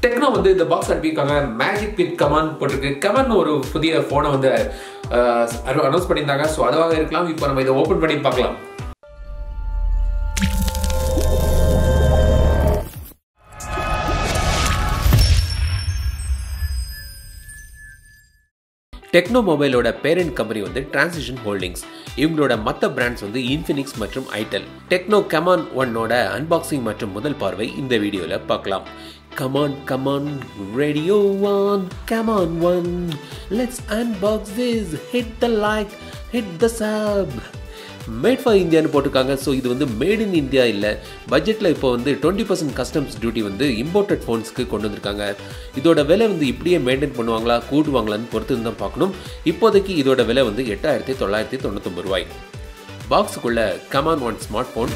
Techno வந்து இந்த box அனுப்பியிருக்காங்க. மேஜிக் வித் கமான் போட்டிருக்கு. கமான் ஒரு புதிய ஃபோனை வந்து அனௌன்ஸ் பண்ணியிருந்தாங்க. ஸோ அதுவாக இருக்கலாம். இப்போ நம்ம இதை ஓப்பன் பண்ணி பார்க்கலாம். டெக்னோ மொபைலோட பேரண்ட் கம்பெனி வந்து டிரான்சிஷன் ஹோல்டிங்ஸ். இவங்களோட மற்ற பிராண்ட்ஸ் வந்து இன்ஃபினிக்ஸ் மற்றும் ஐடெல். டெக்னோ கமான் 1ஓட அன்பாக்சிங் மற்றும் முதல் பார்வை இந்த வீடியோவில் பார்க்கலாம். Come on, radio one, come on one. Let's unbox this. Hit the like, hit the sub. Made for இந்தியான்னு போட்டிருக்காங்க. ஸோ இது வந்து மேட் இன் இந்தியா இல்லை. பட்ஜெட்டில் இப்போ வந்து 20% கஸ்டம்ஸ் டியூட்டி வந்து இம்போர்ட்டட் ஃபோன்ஸ்க்கு கொண்டு வந்திருக்காங்க. இதோட விலை வந்து இப்படியே மெயின்டைன் பண்ணுவாங்களா கூடுவாங்களான்னு பொறுத்து தான் பார்க்கணும். இப்போதைக்கு இதோட விலை வந்து 8,999 ரூபாய். பாக்ஸுக்குள்ள கமான் 1 smart phone,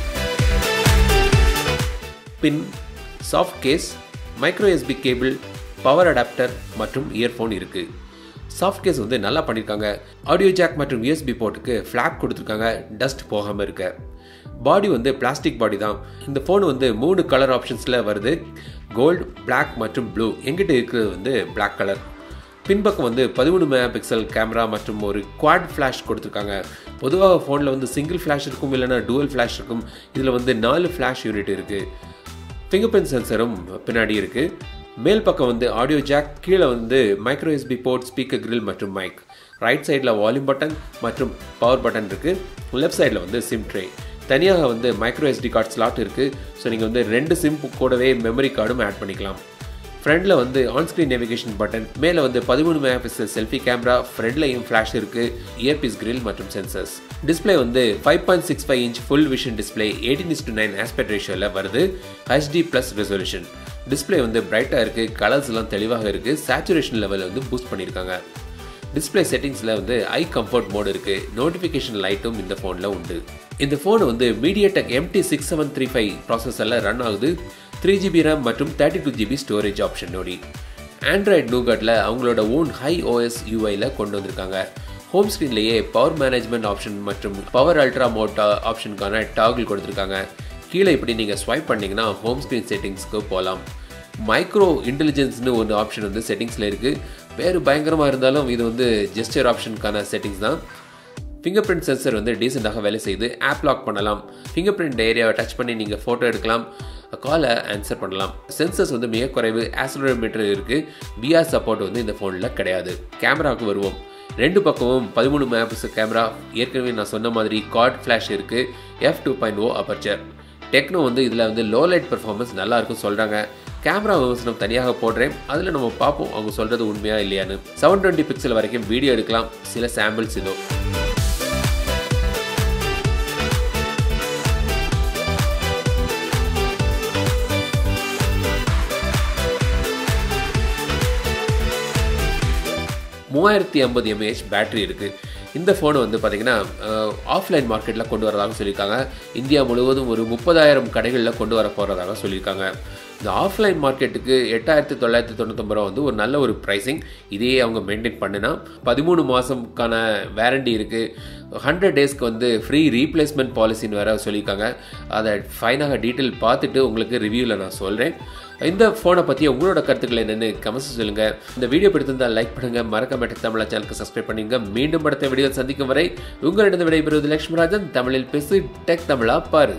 pin, soft case, micro USB cable, power adapter மற்றும் இயர்ஃபோன் இருக்குது. சாஃப்ட் கேஸ் வந்து நல்லா பண்ணியிருக்காங்க. ஆடியோ ஜாக் மற்றும் யூஎஸ்பி போர்ட்டுக்கு ஃப்ளாப் கொடுத்துருக்காங்க, டஸ்ட் போகாமல் இருக்க. பாடி வந்து பிளாஸ்டிக் பாடி தான். இந்த ஃபோன் வந்து 3 கலர் ஆப்ஷன்ஸில் வருது, கோல்டு, பிளாக் மற்றும் ப்ளூ. எங்கிட்ட இருக்கிறது வந்து பிளாக் கலர். பின்பக்கம் வந்து 13 மெகா பிக்சல் கேமரா மற்றும் ஒரு குவாட் ஃப்ளாஷ் கொடுத்துருக்காங்க. பொதுவாக ஃபோனில் வந்து சிங்கிள் ஃப்ளாஷ் இருக்கும், இல்லைனா டூவல் ஃப்ளாஷ் இருக்கும். இதில் வந்து 4 ஃப்ளாஷ் யூனிட் இருக்குது. ஃபிங்கர் பிரிண்ட் சென்சரும் பின்னாடி இருக்குது. மேல் பக்கம் வந்து ஆடியோ ஜாக், கீழே வந்து micro USB port, speaker grill மற்றும் மைக். ரைட் சைடில் வால்யூம் பட்டன் மற்றும் பவர் பட்டன் இருக்குது. லெஃப்ட் சைடில் வந்து சிம் ட்ரே. தனியாக வந்து மைக்ரோ எஸ்டி கார்டு ஸ்லாட் இருக்குது. ஸோ நீங்கள் வந்து 2 சிம் கூடவே மெமரி கார்டும் ஆட் பண்ணிக்கலாம். ஃப்ரண்டில் வந்து ஆன்ஸ்க்ரீன் நேவிகேஷன் பட்டன், மேலே வந்து 13 மெகா பிக்சல் செல்ஃபி கேமரா, ஃப்ரண்ட்லையும் ஃப்ளாஷ் இருக்குது, இயர்பீஸ் கிரில் மற்றும் சென்சர்ஸ். டிஸ்பிளே வந்து 5.65 inch full vision display 18:9 aspect ரேஷியோவில் வருது. HD+ resolution. டிஸ்பிளே வந்து பிரைட்டாக இருக்குது, கலர்ஸ் எல்லாம் தெளிவாக இருக்குது. சேச்சுரேஷன் லெவலில் வந்து பூஸ்ட் பண்ணியிருக்காங்க. டிஸ்பிளே செட்டிங்ஸில் வந்து ஐ கம்ஃபர்ட் மோடு இருக்குது. நோட்டிஃபிகேஷன் லைட்டும் இந்த ஃபோனில் உண்டு. இந்த ஃபோன் வந்து MediaTek MT6735 ப்ராசஸரில் ரன் ஆகுது. 3GB RAM மற்றும் 32GB ஸ்டோரேஜ் ஆப்ஷனோடி. ஆண்ட்ராய்டு நூகட்டில் அவங்களோட ஓன் ஹை OS UIயில் கொண்டு வந்திருக்காங்க. ஹோம் ஸ்க்ரீன்லேயே பவர் மேனேஜ்மெண்ட் ஆப்ஷன் மற்றும் பவர் அல்ட்ரா மோட் ஆப்ஷனுக்கான டாகிள் கொடுத்துருக்காங்க. கீழே இப்படி நீங்கள் ஸ்வைப் பண்ணிங்கன்னா ஹோம் ஸ்க்ரீன் செட்டிங்ஸ்க்கு போகலாம். மைக்ரோ இன்டெலிஜென்ஸ்னு ஒரு ஆப்ஷன் வந்து செட்டிங்ஸில் இருக்குது. பேர் பயங்கரமாக இருந்தாலும் இது வந்து ஜெஸ்டர் ஆப்ஷனுக்கான செட்டிங்ஸ் தான். ஃபிங்கர் பிரிண்ட் சென்சர் வந்து டீசெண்டாக வேலை செய்யுது. ஆப் லாக் பண்ணலாம். ஃபிங்கர் பிரிண்ட் ஏரியாவை டச் பண்ணி நீங்கள் ஃபோட்டோ எடுக்கலாம், காலை ஆன்சர் பண்ணலாம். சென்சர்ஸ் வந்து மிக குறைவு. ஆக்சிலரோமீட்டர் இருக்குது. VR சப்போர்ட் வந்து இந்த ஃபோனில் கிடையாது. கேமராவுக்கு வருவோம். 2 பக்கமும் 13 மெகா பிக்சல் கேமரா. ஏற்கனவே நான் சொன்ன மாதிரி குவாட் ஃப்ளாஷ் இருக்குது. f2.0 aperture. டெக்னோ வந்து இதில் வந்து லோ லைட் பெர்ஃபார்மன்ஸ் நல்லா இருக்கும் சொல்கிறாங்க. கேமரா விமர்சனம் தனியாக போடுறேன், அதில் நம்ம பார்ப்போம் அவங்க சொல்கிறது உண்மையா இல்லையான்னு. 720 பிக்சல் வரைக்கும் வீடியோ எடுக்கலாம். சில சாம்பிள்ஸ் இதோ. mAh பேட்டரி இருக்குது. இந்த ஃபோனை வந்து பார்த்திங்கன்னா ஆஃப்லைன் மார்க்கெட்டில் கொண்டு வரதாக சொல்லியிருக்காங்க. இந்தியா முழுவதும் ஒரு 30,000 கடைகளில் கொண்டு வர போகிறதாக சொல்லியிருக்காங்க. இந்த ஆஃப்லைன் மார்க்கெட்டுக்கு 8,999 ரூபா வந்து ஒரு நல்ல ஒரு ப்ரைஸிங். இதையே அவங்க மெயின்டைன் பண்ணினா 13 மாதம்க்கான வேரண்டி இருக்குது. 100 டேஸ்க்கு வந்து ஃப்ரீ ரீப்ளேஸ்மெண்ட் பாலிசின்னு வேறு சொல்லியிருக்காங்க. அதை ஃபைனாக டீட்டெயில் பார்த்துட்டு உங்களுக்கு ரிவ்யூவில் நான் சொல்கிறேன். இந்த ஃபோனை பற்றி உங்களோட கருத்துக்கள் என்னென்னு கமெண்ட்ஸ் சொல்லுங்கள். இந்த வீடியோ பிடித்திருந்தால் லைக் பண்ணுங்கள். மறக்காம டெக் தமிழா சேனலுக்கு சப்ஸ்கிரைப் பண்ணுங்க. மீண்டும் அடுத்த வீடியோ சந்திக்கும் வரை உங்களிடம் விடைபெறுவது லட்சுமராஜன். தமிழில் பேசு, டெக் தமிழா பாரு.